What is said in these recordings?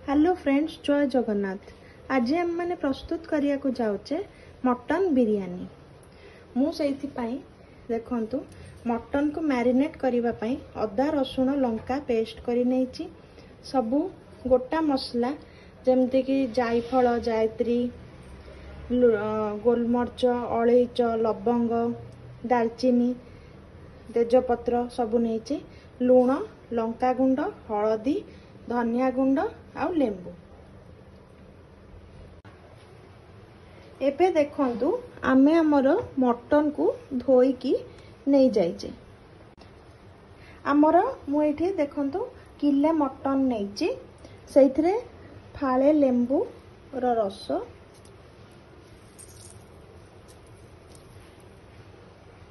Hello friends, जय जगन्नाथ। आज हम मैंने प्रस्तुत करिया को जाउचे मटन बिरयानी। मु सेइथिपाई देखंतु मटन को मैरिनेट करिवा पाई अदा रसुण लंका पेस्ट करी नेछि। सबु गोटा मसला जेमते कि जायफल जायत्री गोलमर्च अलैच लवंग दालचीनी तेजपत्र सबु नेछि। लूण लंका गुंड हलदी धनिया गुंड आउ लेंबू। एबे देखंतु आमे हमर मटन को धोईकी नहीं जाइचे। आमर मु एठी देखंतु किले मटन नेछि। सेइथरे फाळे लेंबू रो रस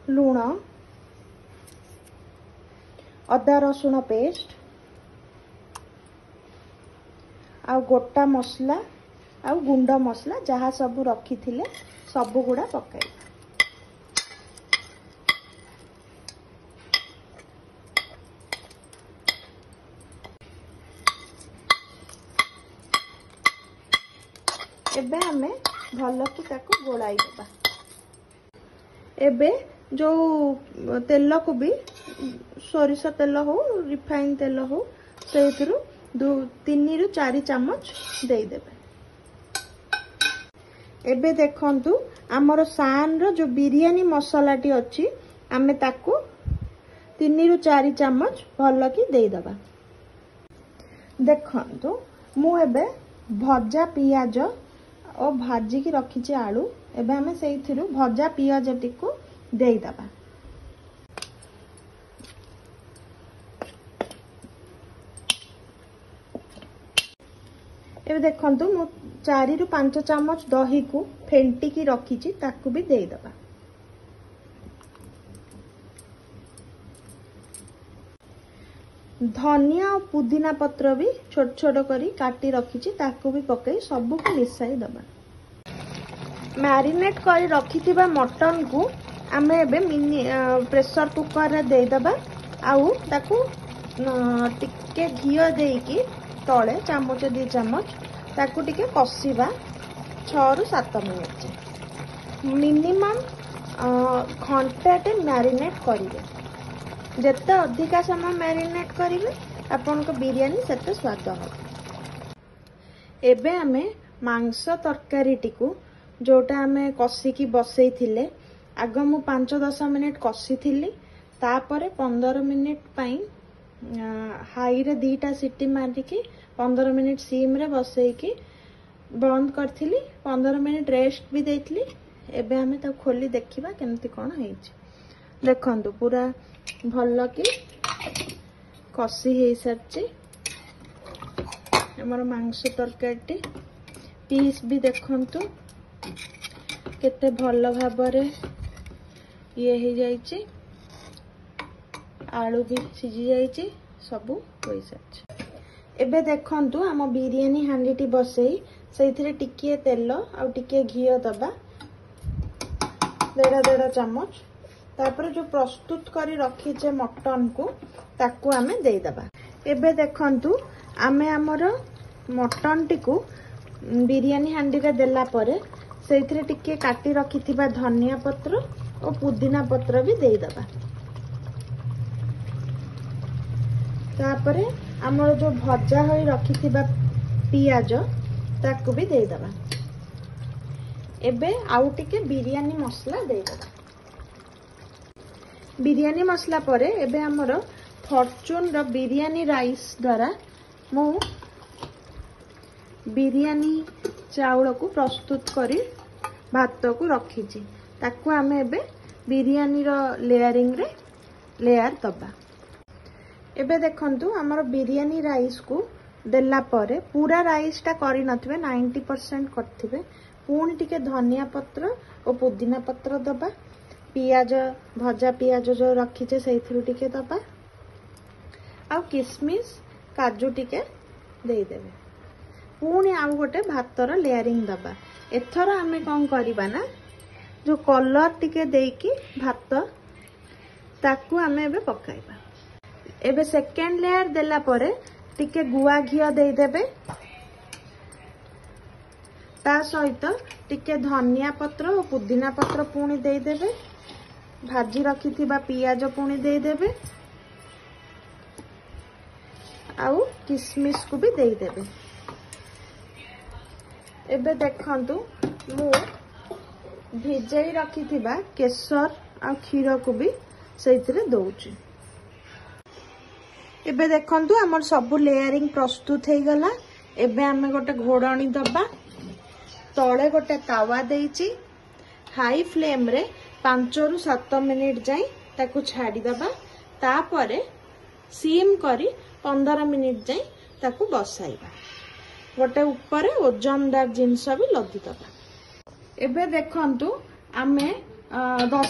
लूण अदा रसुण पेस्ट आ गोटा मसला आ गुंड मसला जहाँ सब रखी थिले सब गुड़ा पकाई। एबे हमें भल कि ताको गोलाई देबा। एबे जो तेल को भी सोरिष तेल हो रिफाइन तेल हो से 3 ରୁ 4 चामच दे देबे। एबे देखंतु हमर सान रो जो बिरयानी मसालाटी अछि आमे ताको 3 ରୁ 4 चामच भल कि दे देबा। देखंतु मु एबे भजा पियाज और भाजी की रखी छी आलू। एबे हमें सेइथिरु भजा पियाज टिको दे देबा। एबे देखंतु मु 4 ରୁ 5 चामच दही को फेंटी की रखी छी ताकू भी दे देबा। धनिया और पुदीना पत्र भी छोट छोट करी काटी रखी छी ताकू भी पकई सब को मिसाई दबा। मैरिनेट करी रखी थिबा मटन को आमे एबे मिनी प्रेशर कुकर रे दे देबा। आउ ताकू टिके घियो देकी तले चामच 2 चामच ताकू टिके कसीबा 6 ରୁ 7 मिनिट मिनिमम घंटाटे मैरिनेट करिवे। जेते अधिका समय मैरिनेट करिवे आपन को बिरयानी सेते स्वाद हो। एबे हमें मांस तरकारी टिकू जोटा हमें कसी की बसई थिले आग मु 5-10 मिनिट कसी थिली। तापरे 15 मिनिट पाई हाई रे 2टा सीटी मारिकी 15 मिनिट सीम रे बसईकी बंद करथिली। 15 मिनिट रेस्ट भी देथिली। एबे हमें ता खोली देखिबा केमती कोन हेछि। देखंतु पूरा भल्ल कि कसी हेइ सरछि हमर मांस तरकारी पीस भी देखंतु केते भल्ल भाबरे ये हे जाइछि। आलू भी सिझी जाइछि सबु होई सरछि। एबे देखंतु हम बिरयानी हांडीटी बसई सेइथिरे टिकिए तेल आ टिकिए घियो दबा 1.5 चामच। तापर जो प्रस्तुत करी रखी छे मटन को ताकू आमे दे दबा। एबे देखंतु आमे हमर मटन टिकू बिरयानी हांडी रे देला परे सेइथिरे टिकिए काटी रखी थिबा धनिया पत्र और पुदीना पत्र भी दे दबा। तापरे हमर जो भजा होई रखी थिबा पियाज ताकू भी दे दबा। एबे आउ टिके बिरयानी मसला दे दबा। बिरयानी मसला परे एबे हमर फॉर्च्यून रो बिरयानी राइस द्वारा मु बिरयानी चाउल को प्रस्तुत करी भात को रखी छी ताकू आमे एबे बिरयानी रो लेयरिंग रे लेयर दबा। एबे देखंतु हमर बिरयानी राइस को देला परे पूरा राइस टा करी नथिबे 90% करथिबे। पुणी टिके धनिया पत्र और पुदीना पत्र दबा। पियाज भजा पियाज जो रखी छे सेइथिरु टिके दबा। आ किशमिश काजू टिके दे देबे। पुणी आउ गोटे भातर लेयरिंग दबा। एथर आमे कोन करिबा ना जो कलर टिके देकी भात ताकू आमे एबे पकाइबा। एबे सेकेंड लेयर देला परे टिके गुआ घियो दे देबे। ता सहित टिके धनिया पत्र और पुदीना पत्र पुणी देदेवे भाजी रखी पियाज पुणी देदेवे आउ किसमिस को भी देदेवे। एबे देखंतु मु भिजई रखी केसर आ क्षीर को भी सेइतरे दउची। एबे देखंतु हमर सब लेयरिंग प्रस्तुत हो गला। एबे आमे गोटे घोड़णी दबा तले गोटे तावा देइची हाई फ्लेम रे 5 रु 7 मिनिट जाई ताकू छाड़ी दबा तापरे सिम करी 15 मिनिट जाई ताकू बसाइबा गोटे ऊपर ओजनदार जिनस भी लदी दबा। एबे देखंतु आमे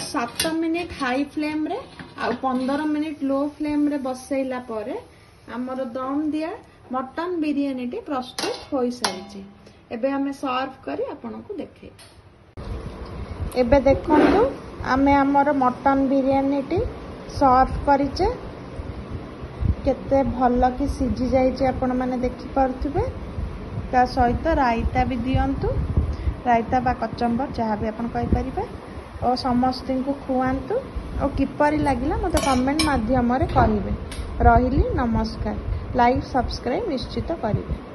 7 मिनिट हाई फ्लेम रे आ 15 मिनिट लो फ्लेम रे बसैला परे हमर दम दिया मटन बिरयानी टी प्रस्तुत हो सारी। एबे हमें सर्व करी आपन को देखे। एबे देखंतु आमे हमर मटन बिरयानी टी सर्व करिचे केते भल कि सिझी जाइचे आपण माने देखि परथुबे। ता सहित रायता भी दियंतु रायता बा कचंबर जहाँ भी आपण कहि परिबे और समस्त को खुआंतु और किपरि लागिला मते कमेंट माध्यम रे कहिबे। रहिली नमस्कार। लाइक सब्सक्राइब निश्चित करिबे।